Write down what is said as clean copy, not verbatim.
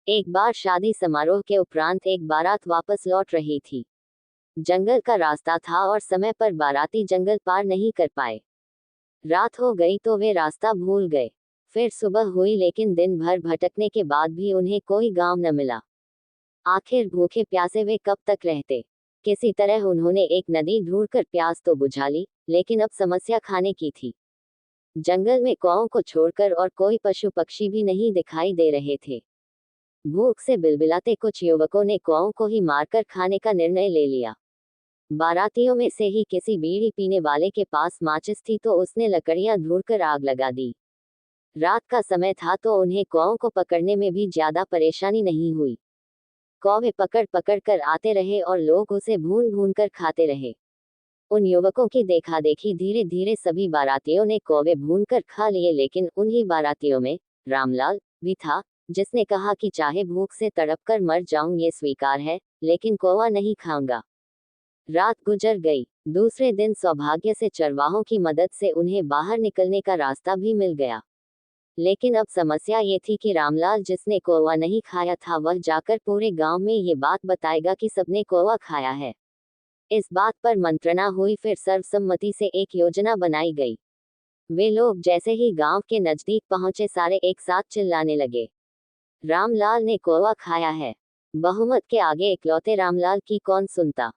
एक बार शादी समारोह के उपरांत एक बारात वापस लौट रही थी। जंगल का रास्ता था और समय पर बाराती जंगल पार नहीं कर पाए। रात हो गई तो वे रास्ता भूल गए। फिर सुबह हुई लेकिन दिन भर भटकने के बाद भी उन्हें कोई गांव न मिला। आखिर भूखे प्यासे वे कब तक रहते। किसी तरह उन्होंने एक नदी ढूंढकर प्यास तो बुझा ली, लेकिन अब समस्या खाने की थी। जंगल में कौओं को छोड़कर और कोई पशु पक्षी भी नहीं दिखाई दे रहे थे। भूख से बिलबिलाते कुछ युवकों ने कौओं को ही मारकर खाने का निर्णय ले लिया। बारातियों में से ही किसी बीड़ी पीने वाले के पास माचिस थी तो उसने लकड़ियां ढूंढकर आग लगा दी। रात का समय था तो उन्हें कौओं को पकड़ने में भी ज्यादा परेशानी नहीं हुई। कौवे पकड़ पकड़ कर आते रहे और लोग उसे भून भून कर खाते रहे। उन युवकों की देखा देखी धीरे धीरे सभी बारातियों ने कौवे भून कर खा लिए, लेकिन उन्हीं बारातियों में रामलाल भी था, जिसने कहा कि चाहे भूख से तड़प कर मर जाऊं ये स्वीकार है, लेकिन कौवा नहीं खाऊंगा। रात गुजर गई। दूसरे दिन सौभाग्य से चरवाहों की मदद से उन्हें बाहर निकलने का रास्ता भी मिल गया। लेकिन अब समस्या ये थी कि रामलाल, जिसने कौवा नहीं खाया था, वह जाकर पूरे गांव में ये बात बताएगा कि सबने कौवा खाया है। इस बात पर मंत्रणा हुई, फिर सर्वसम्मति से एक योजना बनाई गई। वे लोग जैसे ही गांव के नजदीक पहुंचे सारे एक साथ चिल्लाने लगे, रामलाल ने कौवा खाया है। बहुमत के आगे इकलौते रामलाल की कौन सुनता।